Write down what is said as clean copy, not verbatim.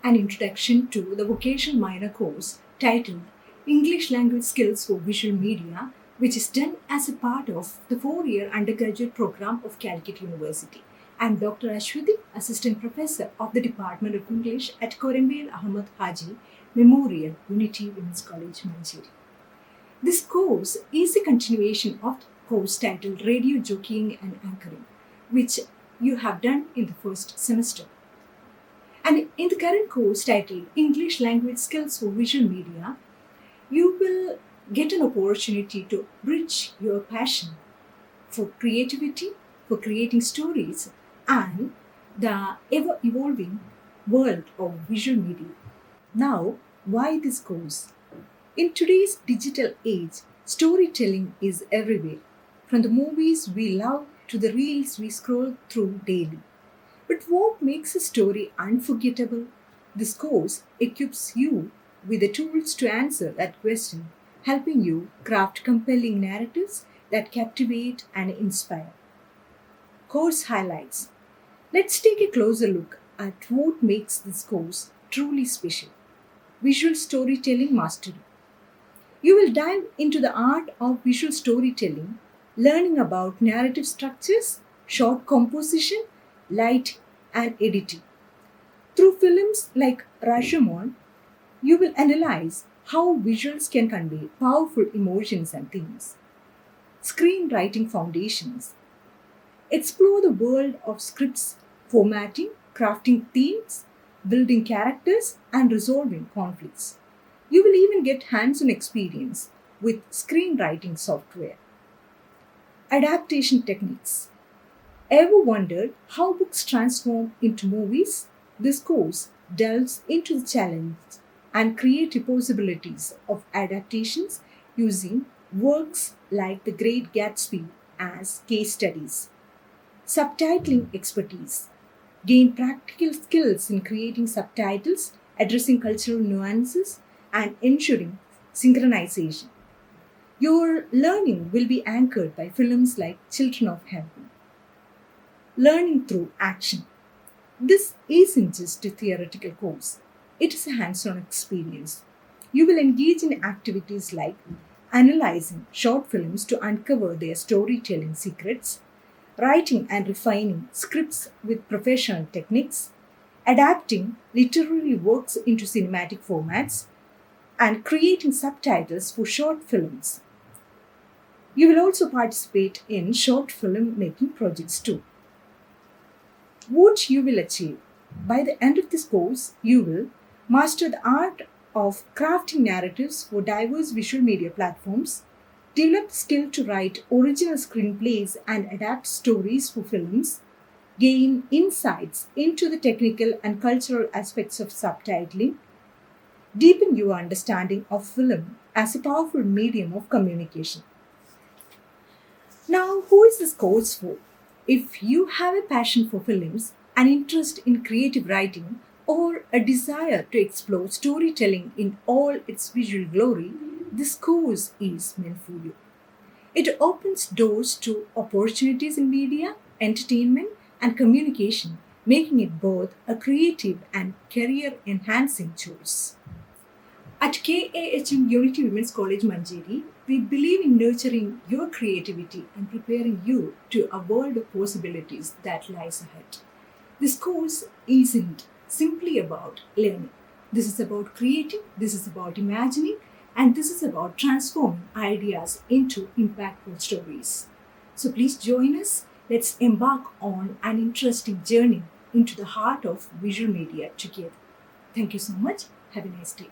an introduction to the vocational minor course titled English Language Skills for Visual Media, which is done as a part of the 4-year undergraduate program of Calicut University. I am Dr. Ashwati, Assistant Professor of the Department of English at Korembel Ahmad Haji Memorial Unity Women's College, Manjeri. This course is a continuation of the course titled Radio Jockeying and Anchoring, which you have done in the first semester. And in the current course titled English Language Skills for Visual Media, you will get an opportunity to bridge your passion for creativity, for creating stories, and the ever-evolving world of visual media. Now, why this course? In today's digital age, storytelling is everywhere, from the movies we love to the reels we scroll through daily. But what makes a story unforgettable? This course equips you with the tools to answer that question, helping you craft compelling narratives that captivate and inspire. Course highlights. Let's take a closer look at what makes this course truly special. Visual storytelling mastery. You will dive into the art of visual storytelling, learning about narrative structures, shot composition, light, and editing. Through films like Rashomon, you will analyze how visuals can convey powerful emotions and themes. Screenwriting foundations. Explore the world of scripts, formatting, crafting themes, building characters, and resolving conflicts. You will even get hands-on experience with screenwriting software. Adaptation techniques. Ever wondered how books transform into movies? This course delves into the challenge and creative possibilities of adaptations using works like The Great Gatsby as case studies. Subtitling expertise. Gain practical skills in creating subtitles, addressing cultural nuances, and ensuring synchronization. Your learning will be anchored by films like Children of Heaven. Learning through action. This isn't just a theoretical course, it is a hands-on experience. You will engage in activities like analyzing short films to uncover their storytelling secrets, writing and refining scripts with professional techniques, adapting literary works into cinematic formats, and creating subtitles for short films. You will also participate in short film making projects too. What you will achieve? By the end of this course, you will master the art of crafting narratives for diverse visual media platforms, develop the skill to write original screenplays and adapt stories for films, gain insights into the technical and cultural aspects of subtitling, deepen your understanding of film as a powerful medium of communication. Now, who is this course for? If you have a passion for films, an interest in creative writing, or a desire to explore storytelling in all its visual glory, this course is meant for you. It opens doors to opportunities in media, entertainment, and communication, making it both a creative and career enhancing choice. At KAHM Unity Women's College, Manjeri, we believe in nurturing your creativity and preparing you to a world of possibilities that lies ahead. This course isn't simply about learning. This is about creating, this is about imagining, and this is about transforming ideas into impactful stories. So please join us. Let's embark on an interesting journey into the heart of visual media together. Thank you so much. Have a nice day.